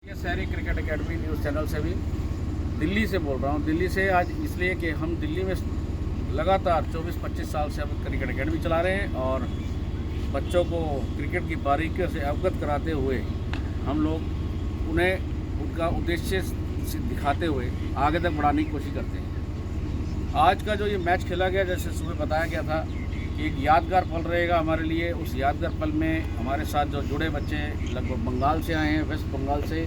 ये शहरी cricket academy news channel से भी दिल्ली से बोल रहा हूँ। दिल्ली से आज इसलिए कि हम दिल्ली में लगातार 24-25 साल से हम क्रिकेट एकेडमी चला रहे हैं और बच्चों को क्रिकेट की बारीकियों से अवगत कराते हुए हम लोग उन्हें उनका उद्देश्य दिखाते हुए आगे तक बढ़ाने की कोशिश करते हैं। आज का जो ये मैच खेला गया, जैसे सुबह बताया गया था कि एक यादगार पल रहेगा हमारे लिए। उस यादगार पल में हमारे साथ जो जुड़े बच्चे लगभग बंगाल से आए हैं, वेस्ट बंगाल से,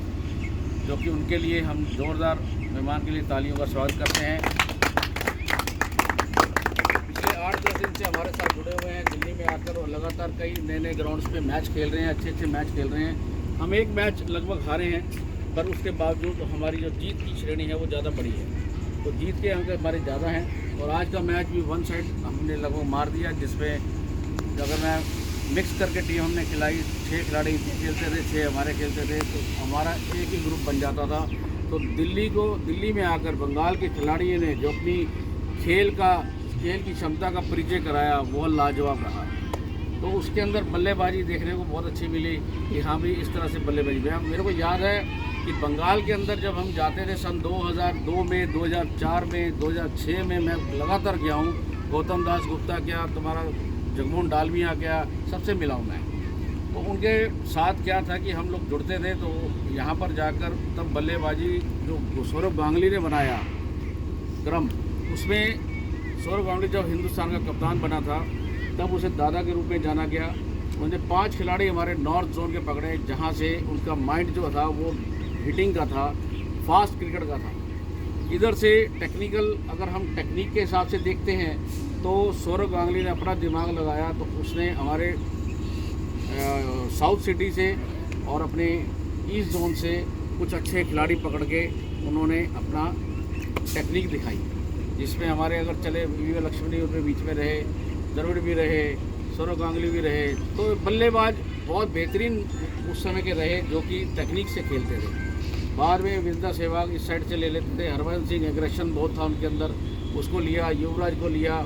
जो कि उनके लिए हम जोरदार मेहमान के लिए तालियों का स्वागत करते हैं। पिछले 8-10 दिन से हमारे साथ जुड़े हुए हैं दिल्ली में आकर और लगातार कई नए नए ग्राउंड्स पे मैच खेल रहे हैं, अच्छे मैच खेल रहे हैं। हम एक मैच लगभग हारे हैं, पर उसके बावजूद हमारी जो जीत की श्रेणी है वो ज़्यादा बड़ी है, तो जीत के अंक हमारे ज़्यादा हैं। और आज का मैच भी वन साइड हमने लगभग मार दिया, जिसमें अगर मैं मिक्स करके टीम हमने खिलाई, 6 खिलाड़ी खेलते थे, 6 हमारे खेलते थे, तो हमारा एक ही ग्रुप बन जाता था। तो दिल्ली में आकर बंगाल के खिलाड़ियों ने जो अपनी खेल की क्षमता का परिचय कराया वो लाजवाब रहा। तो उसके अंदर बल्लेबाजी देखने को बहुत अच्छी मिली कि हाँ भी इस तरह से बल्लेबाजी। मेरे को याद है कि बंगाल के अंदर जब हम जाते थे सन 2002 में, 2004 में, 2006 में मैं लगातार गया हूँ। गौतम दास गुप्ता क्या, तुम्हारा जगमोहन डालमिया क्या, सबसे मिला हूँ मैं। तो उनके साथ क्या था कि हम लोग जुड़ते थे, तो यहाँ पर जाकर तब बल्लेबाजी जो सौरभ गांगुली ने बनाया क्रम, उसमें सौरभ गांगुली जब हिंदुस्तान का कप्तान बना था तब उसे दादा के रूप में जाना गया। उन्होंने 5 खिलाड़ी हमारे नॉर्थ जोन के पकड़े, जहाँ से उनका माइंड जो था वो हिटिंग का था, फास्ट क्रिकेट का था। इधर से टेक्निकल, अगर हम टेक्निक के हिसाब से देखते हैं तो सौरभ गांगुली ने अपना दिमाग लगाया, तो उसने हमारे साउथ सिटी से और अपने ईस्ट जोन से कुछ अच्छे खिलाड़ी पकड़ के उन्होंने अपना टेक्निक दिखाई, जिसमें हमारे अगर चले वी लक्ष्मणी उनमें बीच में रहे, द्रविड़ भी रहे, सौरभ गांगुली भी रहे, तो बल्लेबाज बहुत बेहतरीन उस समय के रहे जो कि टेक्निक से खेलते थे। बाद में विंदा सहवाग इस साइड से ले लेते थे, हरभजन सिंह एग्रेशन बहुत था उनके अंदर, उसको लिया, युवराज को लिया,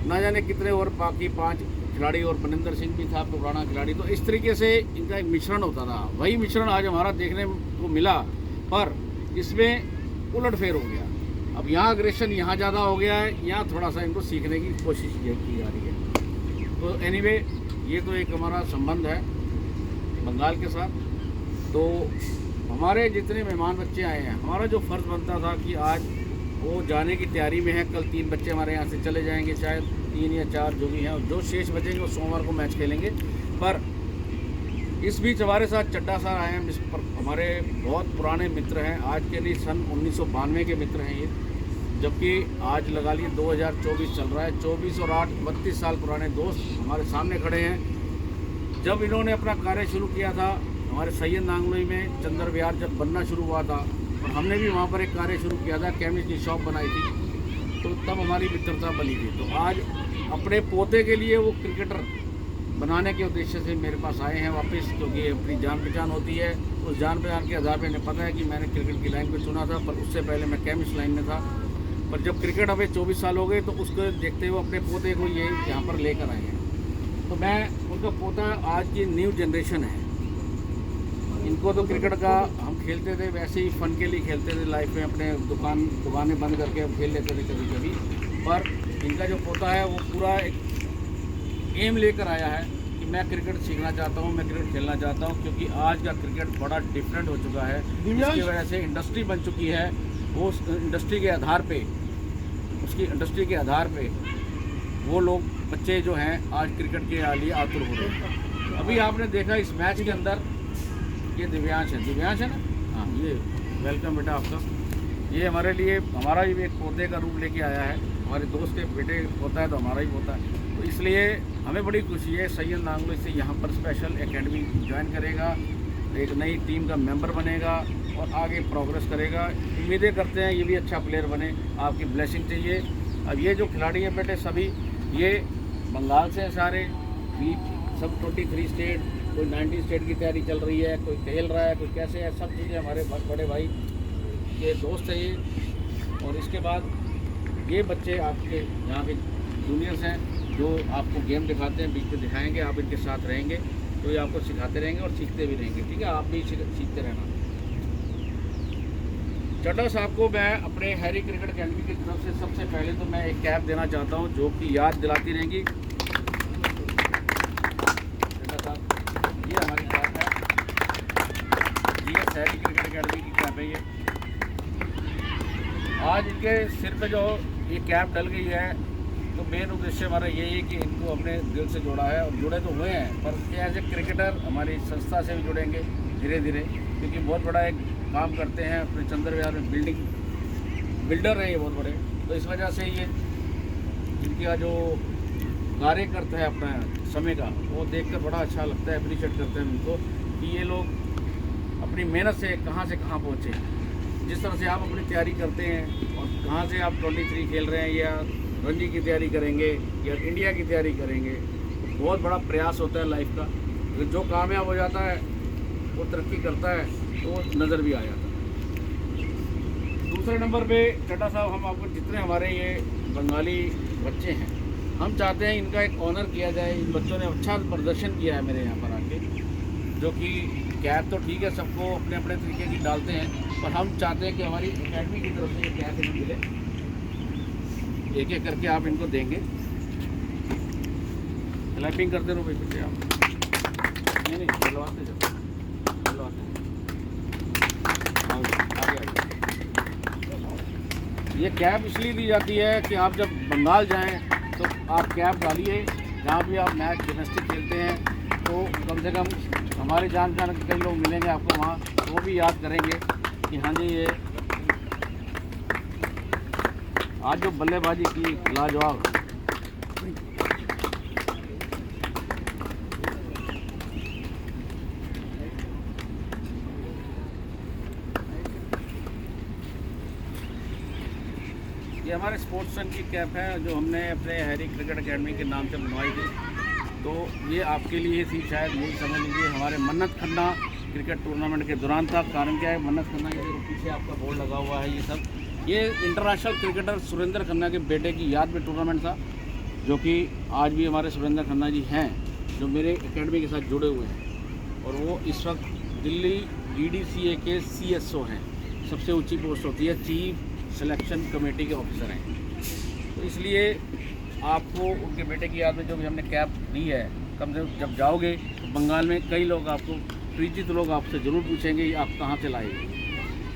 ना जाने कितने और बाकी 5 खिलाड़ी, और मनिंदर सिंह भी था पुराना खिलाड़ी। तो इस तरीके से इनका एक मिश्रण होता था। वही मिश्रण आज हमारा देखने को मिला, पर इसमें उलटफेर हो गया। अब यहाँ अग्रेशन यहाँ ज़्यादा हो गया है, यहाँ थोड़ा सा इनको सीखने की कोशिश की जा रही है। तो एनीवे, ये तो एक हमारा संबंध है बंगाल के साथ। तो हमारे जितने मेहमान बच्चे आए हैं, हमारा जो फ़र्ज़ बनता था कि आज वो जाने की तैयारी में है, कल 3 बच्चे हमारे यहाँ से चले जाएंगे, शायद 3 या 4 जो भी हैं, और जो शेष बचेंगे वो सोमवार को मैच खेलेंगे। पर इस बीच हमारे साथ चड्डा सर आए हैं, जिस पर हमारे बहुत पुराने मित्र हैं, आज के नहीं सन 1992 के मित्र हैं ये, जबकि आज लगा लिए 2024 चल रहा है। 24 और 8 32 साल पुराने दोस्त हमारे सामने खड़े हैं। जब इन्होंने अपना कार्य शुरू किया था हमारे सैयद नांगलोई में, चंदर विहार जब बनना शुरू हुआ था, और हमने भी वहाँ पर एक कार्य शुरू किया था, केमिस्ट की शॉप बनाई थी, तो तब हमारी मित्रता बनी थी। तो आज अपने पोते के लिए वो क्रिकेटर बनाने के उद्देश्य से मेरे पास आए हैं वापस, क्योंकि अपनी जान पहचान होती है। उस जान पहचान के आधार पर इन्हें पता है कि मैंने क्रिकेट की लाइन को चुना था, पर उससे पहले मैं केमिस्ट लाइन में था। पर जब क्रिकेट हमें 24 साल हो गए, तो उसको देखते हुए अपने पोते को ये यहाँ पर लेकर आए हैं। तो मैं उनका पोता, आज की न्यू जनरेशन है, इनको तो क्रिकेट का हम खेलते थे वैसे ही फ़न के लिए खेलते थे, लाइफ में अपने दुकानें बंद करके हम खेल लेते थे कभी कभी। पर इनका जो पोता है वो पूरा एक एम लेकर आया है कि मैं क्रिकेट सीखना चाहता हूँ, मैं क्रिकेट खेलना चाहता हूँ, क्योंकि आज का क्रिकेट बड़ा डिफरेंट हो चुका है। इसकी वजह से इंडस्ट्री बन चुकी है, वो उस इंडस्ट्री के आधार पे, उसकी इंडस्ट्री के आधार पे वो लोग बच्चे जो हैं आज क्रिकेट के लिए आतुर हो रहे हैं। अभी आपने देखा इस मैच के अंदर, ये दिव्यांश है ना, हाँ, ये वेलकम बेटा आपका। ये हमारे लिए, हमारा ही एक पोते का रूप लेके आया है। हमारे दोस्त के बेटे होता है तो हमारा ही होता है, तो इसलिए हमें बड़ी खुशी है। सैयद नांगलोई से यहाँ पर स्पेशल एकेडमी ज्वाइन करेगा, एक नई टीम का मेंबर बनेगा और आगे प्रोग्रेस करेगा। उम्मीदें करते हैं ये भी अच्छा प्लेयर बने, आपकी ब्लेसिंग चाहिए। अब ये जो खिलाड़ी हैं बेटे सभी, ये बंगाल से सारे, सब 23 स्टेट, कोई 90 स्टेट की तैयारी चल रही है, कोई खेल रहा है, कोई कैसे है, सब चीज़ें हमारे बड़े भाई के दोस्त हैं ये। और इसके बाद ये बच्चे आपके यहाँ के जूनियर्स हैं, जो आपको गेम दिखाते हैं, बीच में दिखाएंगे, आप इनके साथ रहेंगे तो ये आपको सिखाते रहेंगे और सीखते भी रहेंगे। ठीक है, आप भी सीखते रहना। चड्ढा साहब को मैं अपने हैरी क्रिकेट अकेडमी की तरफ से सबसे पहले तो मैं एक कैप देना चाहता हूं जो कि याद दिलाती रहेगी। चड्ढा साहब ये हमारी कैप है, ये हैरी क्रिकेट अकेडमी की कैप है। ये आज इनके सिर पे जो ये कैप डल गई है तो मेन उद्देश्य हमारा यही है कि इनको हमने दिल से जोड़ा है और जुड़े तो हुए हैं, पर एज ए क्रिकेटर हमारी संस्था से भी जुड़ेंगे धीरे धीरे, क्योंकि बहुत बड़ा एक काम करते हैं अपने चंद्र विहार में, बिल्डर है ये बहुत बड़े। तो इस वजह से ये इनका जो कार्य करता है अपना समय का, वो देखकर बड़ा अच्छा लगता है, अप्रिशिएट करते हैं उनको कि ये लोग अपनी मेहनत से कहाँ पहुँचे। जिस तरह से आप अपनी तैयारी करते हैं और कहाँ से आप 23 खेल रहे हैं या रणजी की तैयारी करेंगे या इंडिया की तैयारी करेंगे, तो बहुत बड़ा प्रयास होता है लाइफ का। जो कामयाब हो जाता है, वो तरक्की करता है, तो वो नज़र भी आ जाता है। दूसरे नंबर पे चड्ढा साहब, हम आपको जितने हमारे ये बंगाली बच्चे हैं, हम चाहते हैं इनका एक ऑनर किया जाए। इन बच्चों ने अच्छा प्रदर्शन किया है मेरे यहाँ पर आके, जो कि कैप तो ठीक है सबको अपने अपने तरीके की डालते हैं, पर हम चाहते हैं कि हमारी अकेडमी की तरफ से ये कैप इन्हें मिले। एक एक करके आप इनको देंगे, क्लैपिंग करते रहो भाई बेटे आप। नहीं चलवाते जाओ, ये कैप इसलिए दी जाती है कि आप जब बंगाल जाएं तो आप कैप डालिए, जहाँ भी आप मैच डोमेस्टिक खेलते हैं, तो कम से कम हमारे जान पहचान के कई लोग मिलेंगे आपको वहाँ, वो भी याद करेंगे कि हाँ जी ये आज जो बल्लेबाजी की लाजवाब। ये हमारे स्पोर्ट्स सन की कैप है जो हमने अपने हैरी क्रिकेट अकेडमी के नाम से बनवाई थी। तो ये आपके लिए थी, शायद यही समझ लीजिए हमारे मन्नत खन्ना क्रिकेट टूर्नामेंट के दौरान था। कारण क्या है, मन्नत खन्ना ये पीछे आपका बोर्ड लगा हुआ है, ये इंटरनेशनल क्रिकेटर सुरेंद्र खन्ना के बेटे की याद में टूर्नामेंट था, जो कि आज भी हमारे सुरेंद्र खन्ना जी हैं जो मेरे एकेडमी के साथ जुड़े हुए हैं, और वो इस वक्त दिल्ली DDCA के CSO हैं, सबसे ऊंची पोस्ट होती है, चीफ सिलेक्शन कमेटी के ऑफिसर हैं। तो इसलिए आपको उनके बेटे की याद में जो भी हमने कैप दी है, कम से कम जब जाओगे तो बंगाल में कई लोग आपको, परिचित लोग आपसे ज़रूर पूछेंगे आप कहाँ से लाए।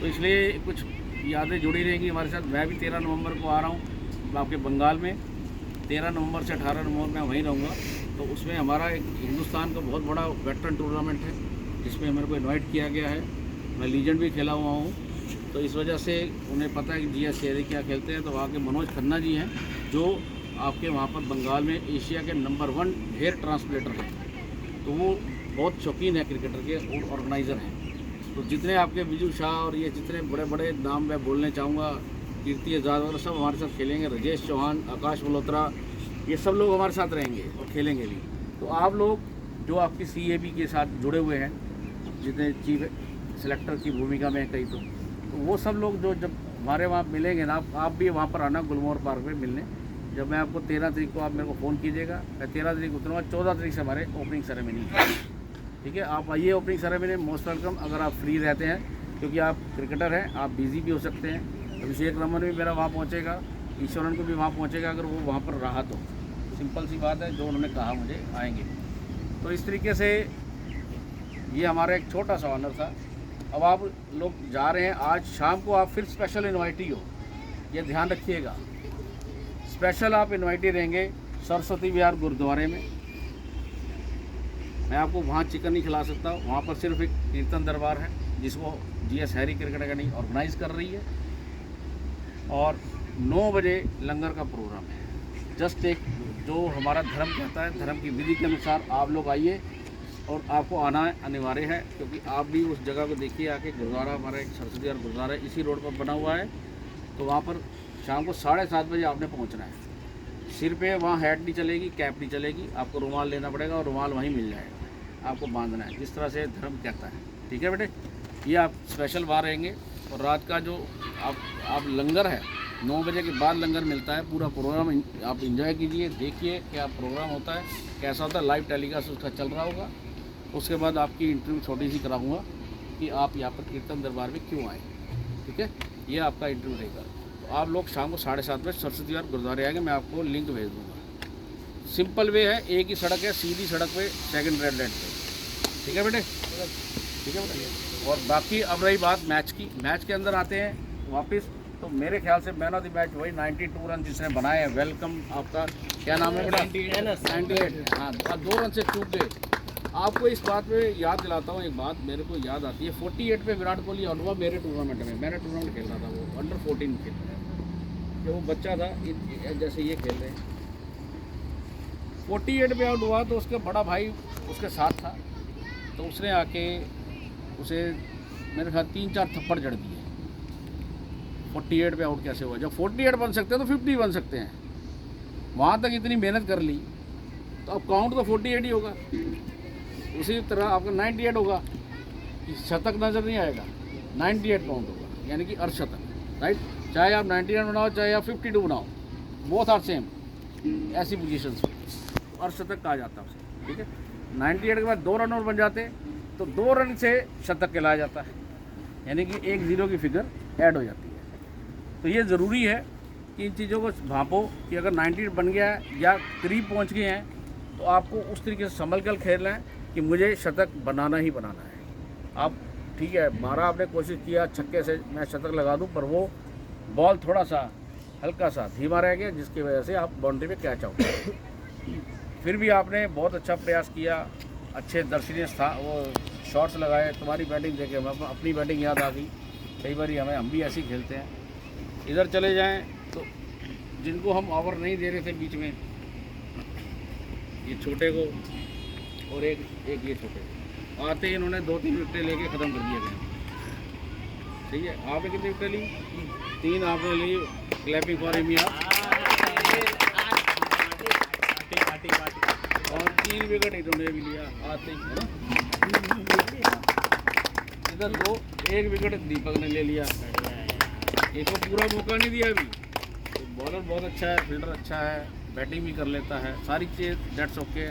तो इसलिए कुछ यादें जुड़ी रहेंगी हमारे साथ। मैं भी 13 नवंबर को आ रहा हूँ आपके बंगाल में, 13 नवंबर से 18 नवंबर मैं वहीं रहूँगा। तो उसमें हमारा एक हिंदुस्तान का बहुत बड़ा वेटरन टूर्नामेंट है, जिसमें मेरे को इन्वाइट किया गया है। मैं लीजेंड भी खेला हुआ हूँ, तो इस वजह से उन्हें पता है कि GS हैरी क्या खेलते हैं। तो वहाँ के मनोज खन्ना जी हैं जो आपके वहाँ पर बंगाल में एशिया के नंबर 1 हेयर ट्रांसप्लेटर हैं। तो वो बहुत शौकीन है क्रिकेटर के और ऑर्गेनाइज़र हैं। तो जितने आपके विजू शाह और ये जितने बड़े बड़े नाम मैं बोलने चाहूँगा, कीर्ति आज़ाद वगैरह, सब हमारे साथ खेलेंगे। राजेश चौहान, आकाश मल्होत्रा, ये सब लोग हमारे साथ रहेंगे और खेलेंगे भी। तो आप लोग जो आपकी CAB के साथ जुड़े हुए हैं, जितने चीफ सेलेक्टर की भूमिका में कई, तो वो सब लोग जो जब हमारे वहाँ मिलेंगे ना, आप भी वहाँ पर आना गुलमोहर पार्क में मिलने। जब मैं आपको 13 तारीख को आप मेरे को फ़ोन कीजिएगा, मैं 13 तारीख उतरूँगा, 14 तारीख से हमारे ओपनिंग सेरेमनी, ठीक है। आप आइए ओपनिंग सेरेमनी, मोस्ट वेलकम। अगर आप फ्री रहते हैं, क्योंकि आप क्रिकेटर हैं, आप बिजी भी हो सकते हैं। अभिषेक रमन भी मेरा वहाँ पहुँचेगा, ईश्वरन को भी वहाँ पहुँचेगा, अगर वो वहाँ पर रहा तो। सिंपल सी बात है, जो उन्होंने कहा मुझे आएंगे। तो इस तरीके से ये हमारा एक छोटा सा ऑनर था। अब आप लोग जा रहे हैं, आज शाम को आप फिर स्पेशल इन्वाइटी हो, ये ध्यान रखिएगा। स्पेशल आप इन्वाइटी रहेंगे सरस्वती विहार गुरुद्वारे में। मैं आपको वहाँ चिकन नहीं खिला सकता, वहाँ पर सिर्फ एक कीर्तन दरबार है जिसको GS Harry cricket academy organize कर रही है, और 9 बजे लंगर का प्रोग्राम है। जस्ट एक जो हमारा धर्म कहता है, धर्म की विधि के अनुसार आप लोग आइए, और आपको आना अनिवार्य है, क्योंकि आप भी उस जगह को देखिए आके। गुरुद्वारा हमारा एक सरस्वती विहार गुरुद्वारा इसी रोड पर बना हुआ है। तो वहाँ पर शाम को 7:30 बजे आपने पहुँचना है। सिर पे वहाँ हैट नहीं चलेगी, कैप नहीं चलेगी, आपको रुमाल लेना पड़ेगा, और रुमाल वहीं मिल जाएगा, आपको बांधना है जिस तरह से धर्म कहता है, ठीक है बेटे। ये आप स्पेशल वहाँ रहेंगे। और रात का जो आप लंगर है, 9 बजे के बाद लंगर मिलता है। पूरा प्रोग्राम आप इंजॉय कीजिए, देखिए क्या प्रोग्राम होता है, कैसा होता है। लाइव टेलीकास्ट उसका चल रहा होगा। उसके बाद आपकी इंटरव्यू छोटी सी कराऊंगा कि आप यहाँ पर कीर्तन दरबार में क्यों आए, ठीक है। ये आपका इंटरव्यू रहेगा। तो आप लोग शाम को 7:30 बजे सरस्वती विहार गुरुद्वारे आएंगे, मैं आपको लिंक भेज दूँगा। सिंपल वे है, एक ही सड़क है, सीधी सड़क पे सेकंड रेड लाइट पे। ठीक है बेटे, ठीक है बेटे। और बाकी अब रही बात मैच की, मैच के अंदर आते हैं वापस। तो मेरे ख्याल से मैन ऑफ द मैच वही 92 रन जिसने बनाए हैं। वेलकम आपका क्या नाम है बेटा? 98। हाँ, 2 रन से चूक गए। आपको इस बात पे याद दिलाता हूँ, एक बात मेरे को याद आती है। 48 पे विराट कोहली आउट हुआ मेरे टूर्नामेंट में। मैंने टूर्नामेंट खेल रहा था, वो अंडर 14 खेल रहा था, जब वो बच्चा था जैसे ये खेल रहे हैं। 48 पे आउट हुआ तो उसका बड़ा भाई उसके साथ था, तो उसने आके उसे मेरे ख्याल 3-4 थप्पड़ जड़ दिए। 48 पे आउट कैसे हुआ? जब 48 बन सकते हैं तो 50 बन सकते हैं। वहाँ तक इतनी मेहनत कर ली तो अब काउंट तो 48 ही होगा। उसी तरह आपका 98 होगा, शतक नज़र नहीं आएगा, 98 काउंट होगा, यानी कि अर्धशतक, राइट। चाहे आप 91 बनाओ चाहे आप 52 बनाओ, बोथ आर सेम। ऐसी पोजीशंस अर्धशतक कहा जाता है उसे, ठीक है। 98 के बाद 2 रन और बन जाते तो 2 रन से शतक कहलाया जाता है, यानी कि 1-0 की फिगर ऐड हो जाती है। तो ये ज़रूरी है कि इन चीज़ों को भांपो कि अगर 90 बन गया है या करीब पहुंच गए हैं तो आपको उस तरीके से संभल कर खेलना है कि मुझे शतक बनाना ही बनाना है। आप ठीक है, मारा आपने, कोशिश किया छक्के से मैं शतक लगा दूं, पर वो बॉल थोड़ा सा हल्का सा धीमा रह गया, जिसकी वजह से आप बाउंड्री पे कैच आउट हो। फिर भी आपने बहुत अच्छा प्रयास किया, अच्छे दर्शनीय वो शॉट्स लगाए। तुम्हारी बैटिंग देखे अपनी बैटिंग याद आ गई। कई बार हम भी ऐसे ही खेलते हैं। इधर चले जाएं तो जिनको हम ओवर नहीं दे रहे थे बीच में, ये छोटे को और एक ये छोटे को, आते ही इन्होंने 2-3 विकेटें लेके ख़त्म कर दिया गया। ठीक है, आपने कितनी विकेटें ली? 3 आपने ली। Clapping for him. और 3 विकेट इन्होंने भी लिया आते ही, है ना। इधर 2, 1 विकेट दीपक ने ले लिया। एक को पूरा मौका नहीं दिया अभी। तो बॉलर बहुत अच्छा है, फील्डर अच्छा है, बैटिंग भी कर लेता है, सारी चीज़ दैट्स ओके।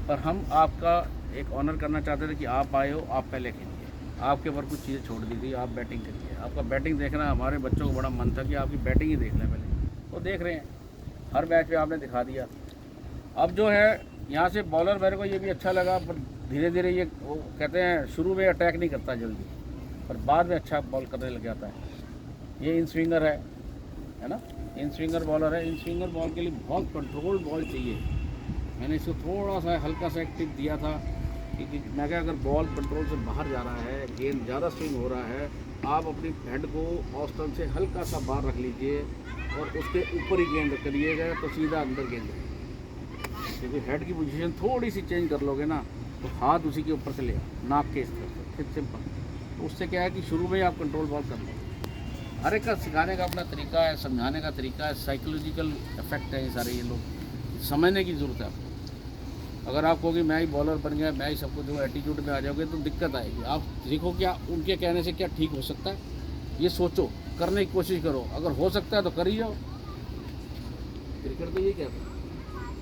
पर हम आपका एक ऑनर करना चाहते थे कि आप आए हो, आप पहले खेलिए। आपके ऊपर कुछ चीज़ें छोड़ दी थी, आप बैटिंग करिए। आपका बैटिंग देखना हमारे बच्चों को बड़ा मन था कि आपकी बैटिंग ही देख लें पहले। वो देख रहे हैं, हर मैच में आपने दिखा दिया। अब जो है यहाँ से बॉलर, मेरे को ये भी अच्छा लगा, पर धीरे धीरे ये वो कहते हैं शुरू में अटैक नहीं करता जल्दी, पर बाद में अच्छा बॉल करने लग जाता है। ये इन स्विंगर है ना, इन स्विंगर बॉलर है। इन स्विंगर बॉल के लिए बहुत कंट्रोल्ड बॉल चाहिए। मैंने इसको थोड़ा सा हल्का सा एक टिप दिया था कि मैं क्या, अगर बॉल कंट्रोल से बाहर जा रहा है, गेंद ज़्यादा स्विंग हो रहा है, आप अपनी हेड को ऑफ स्टंप से हल्का सा बाहर रख लीजिए और उसके ऊपर ही गेंद करिएगा तो सीधा अंदर गेंद रहेगी। क्योंकि हेड की पोजीशन थोड़ी सी चेंज कर लोगे ना तो हाथ उसी के ऊपर से ले नाक के इस तरफ से, फिर सिंपल। तो उससे क्या है कि शुरू में ही आप कंट्रोल बॉल कर लो। हर एक का सिखाने का अपना तरीका है, समझाने का तरीका है, साइकोलॉजिकल इफेक्ट है ये सारे। ये लोग समझने की ज़रूरत है आपको। अगर आप कहोगे मैं ही बॉलर बन गया, मैं ही सबको जो एटीट्यूड में आ जाओगे तो दिक्कत आएगी। आप देखो क्या उनके कहने से क्या ठीक हो सकता है, ये सोचो, करने की कोशिश करो। अगर हो सकता है तो कर ही जाओ। क्रिकेट तो ये कहता है,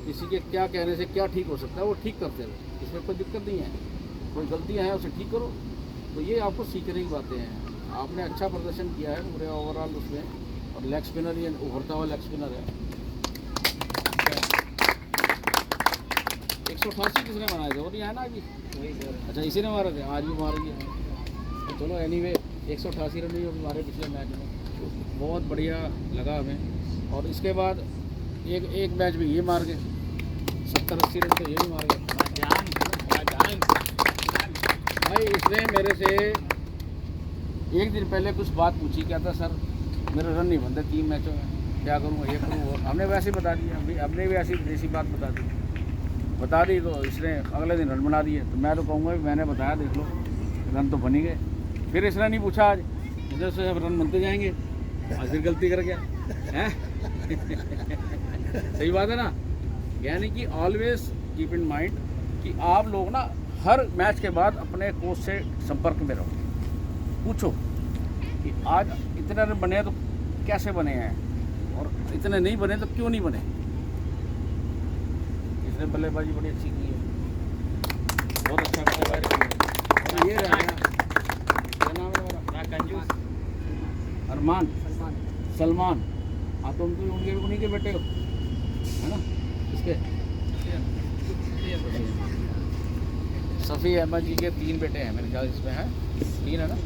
किसी के क्या कहने से क्या ठीक हो सकता है वो ठीक करते रहो, इसमें कोई दिक्कत नहीं है। कोई गलतियाँ हैं उसे ठीक करो। तो ये आपको सीखने की बातें हैं। आपने अच्छा प्रदर्शन किया है पूरे ओवरऑल उसमें, और लेग स्पिनर, ये उभरता हुआ लेग स्पिनर है। 188 किसने बनाए थे? वो नहीं है ना अभी? अच्छा, इसी ने मारे थे, आज भी मारेंगे। तो चलो एनीवे 188 रन ही मारे पिछले मैच में, बहुत बढ़िया लगा हमें। और इसके बाद एक मैच में ये मार गए 70-80 रन, तो ये भी मार गए। भाई इसने मेरे से एक दिन पहले कुछ बात पूछी, क्या था सर मेरे रन नहीं बनते 3 मैचों में, क्या करूँगा, ये करूँगा। हमने वैसे ही बता दिया, हमने भी ऐसी बात बता दी तो इसने अगले दिन रन बना दिए। तो मैं तो कहूँगा कि मैंने बताया, देख लो रन तो बन ही गए। फिर इसने नहीं पूछा आज, इधर से रन बनते जाएंगे, आज फिर गलती कर गया है। सही बात है ना। यानी कि ऑलवेज कीप इन माइंड कि आप लोग ना हर मैच के बाद अपने कोच से संपर्क में रहो, पूछो कि आज इतने रन बने हैं तो कैसे बने हैं, और इतने नहीं बने तो क्यों नहीं बने। इसने बल्लेबाजी बड़ी अच्छी की है, बहुत अच्छा बल्लेबाजी की है। ये रहा क्या नाम है हमारा? कंजूस अरमान, सलमान। हाँ तो उनके उनके उन्हीं के बेटे हो, है ना? इसके सफ़ी अहमद जी के 3 बेटे हैं मेरे ख्याल, इसमें है 3 है ना?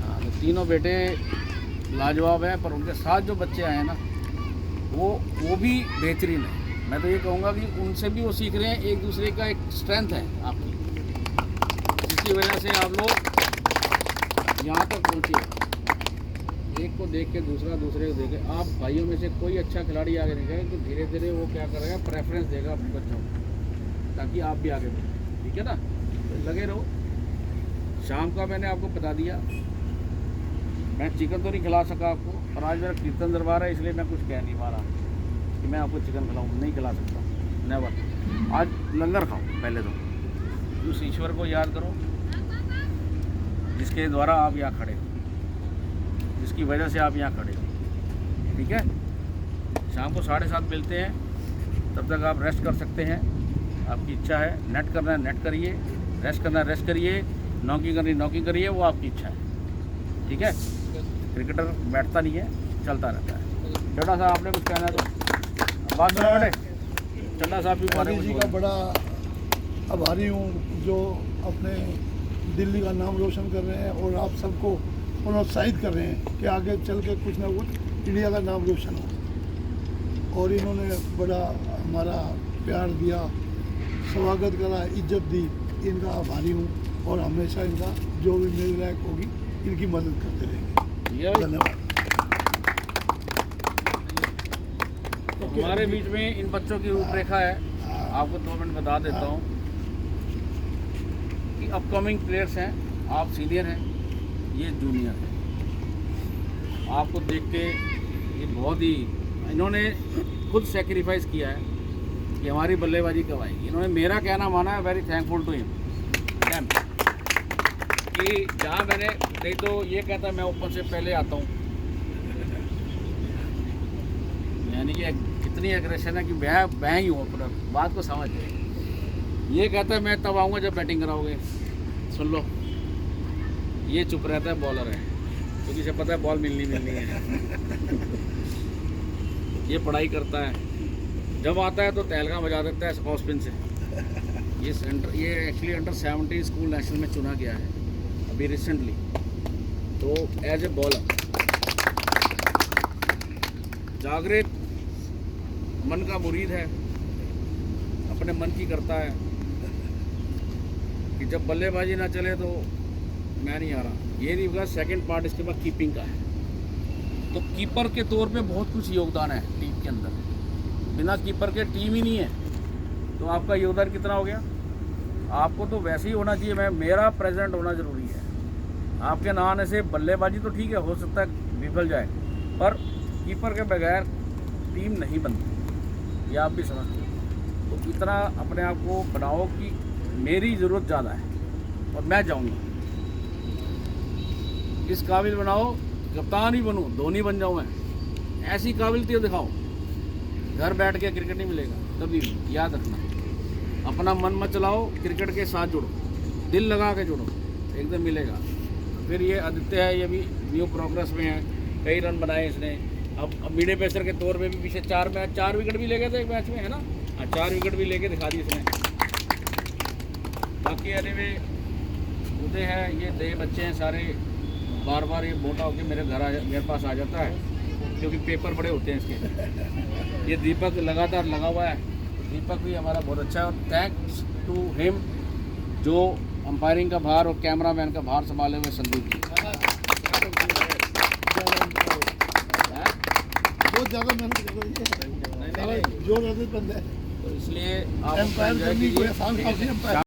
हाँ तो तीनों बेटे लाजवाब हैं, पर उनके साथ जो बच्चे आए हैं ना वो भी बेहतरीन है। मैं तो ये कहूँगा कि उनसे भी वो सीख रहे हैं, एक दूसरे का एक स्ट्रेंथ है आपकी, जिसकी वजह से आप लोग यहाँ तक पहुँचे। एक को देख के दूसरा, दूसरे को देख के, आप भाइयों में से कोई अच्छा खिलाड़ी आगे निकले तो धीरे धीरे वो क्या करेगा, प्रेफरेंस देगा अपने बच्चों को, ताकि आप भी आगे बढ़ें। ठीक है ना? तो लगे रहो। शाम का मैंने आपको बता दिया, मैं चिकन तो नहीं खिला सका आपको, और आज मेरा कीर्तन दरबार है इसलिए मैं कुछ कह नहीं पा रहा कि मैं आपको चिकन खिलाऊँ, नहीं खिला सकता, नेवर। आज लंगर खाओ पहले तो, उस ईश्वर को याद करो जिसके द्वारा आप यहाँ खड़े हो, जिसकी वजह से आप यहाँ खड़े हो। ठीक है? शाम को 7:30 मिलते हैं, तब तक आप रेस्ट कर सकते हैं, आपकी इच्छा है। नेट करना है नेट करिए, रेस्ट करना है रेस्ट करिए, नौकरी करनी नौकरी करिए, वो आपकी इच्छा है। ठीक है? क्रिकेटर बैठता नहीं है, चलता रहता है। चड्ढा साहब आपने कुछ कहना है तो बात सुनो बेटे। चड्ढा साहब भी मोदी जी का बड़ा आभारी हूँ जो अपने दिल्ली का नाम रोशन कर रहे हैं और आप सबको प्रोत्साहित कर रहे हैं कि आगे चल के कुछ ना कुछ इंडिया का नाम रोशन हो। और इन्होंने बड़ा हमारा प्यार दिया, स्वागत करा, इज्जत दी, इनका आभारी हूँ और हमेशा इनका जो भी मेरे लायक होगी इनकी मदद करते रहेंगे। धन्यवाद। तो हमारे बीच में इन बच्चों की रूपरेखा है, आपको 2 मिनट बता देता हूँ कि अपकमिंग प्लेयर्स हैं। आप सीनियर हैं, ये जूनियर हैं। आपको देख के ये बहुत ही, इन्होंने खुद सेक्रीफाइस किया है कि हमारी बल्लेबाजी कब आएगी। इन्होंने मेरा कहना माना है, वेरी थैंकफुल टू हिम कि जहाँ मैंने, नहीं तो ये कहता है मैं ऊपर से पहले आता हूँ, यानी कि इतनी एग्रेशन है कि मैं ही हूँ अपना, बात को समझ। ये कहता है मैं तब आऊँगा जब बैटिंग कराओगे। सुन लो, ये चुप रहता है, बॉलर है, क्योंकि इसे पता है बॉल मिलनी है। ये पढ़ाई करता है, जब आता है तो तहलका बजा देता है स्पॉट स्पिन से। ये एक्चुअली अंडर 17 स्कूल नेशनल में चुना गया है अभी रिसेंटली, तो एज ए बॉलर जागृत मन का मुरीद है, अपने मन की करता है कि जब बल्लेबाजी ना चले तो मैं नहीं आ रहा। ये नहीं होगा। सेकंड पार्ट इसके बाद कीपिंग का है, तो कीपर के तौर पे बहुत कुछ योगदान है टीम के अंदर। बिना कीपर के टीम ही नहीं है, तो आपका योगदान कितना हो गया? आपको तो वैसे ही होना चाहिए, मेरा प्रेजेंट होना ज़रूरी है। आपके ना आने से बल्लेबाजी तो ठीक है, हो सकता है विफल जाए, पर कीपर के बगैर टीम नहीं बनती, ये आप भी समझते हो। तो इतना अपने आप को बनाओ कि मेरी ज़रूरत ज़्यादा है और मैं जाऊँगा। इस काबिल बनाओ, कप्तान ही बनूँ, धोनी बन जाऊँ मैं, ऐसी काबिलियत दिखाओ। घर बैठ के क्रिकेट नहीं मिलेगा कभी भी, याद रखना। अपना मन मत चलाओ, क्रिकेट के साथ जुड़ो, दिल लगा के जुड़ो, एकदम मिलेगा। फिर ये आदित्य है, ये भी न्यू प्रोग्रेस में है, कई रन बनाए इसने। अब मिडे पेसर के तौर पे भी पीछे 4 विकेट भी ले गए थे एक मैच में, है ना? 4 विकेट भी लेके दिखा दी इसने। बाकी एनीवे मुद्दे हैं, ये 2 बच्चे हैं सारे, बार बार ये मोटा होकर मेरे पास आ जाता है, क्योंकि पेपर बड़े होते हैं इसके। ये दीपक लगातार लगा हुआ है, दीपक भी हमारा बहुत अच्छा है, और थैंक्स टू हिम जो अंपायरिंग का भार और कैमरामैन का भार संभाले हुए संदीप जी। बहुत ज़्यादा मेहनत कर रही है, जो बंद है, तो इसलिए आप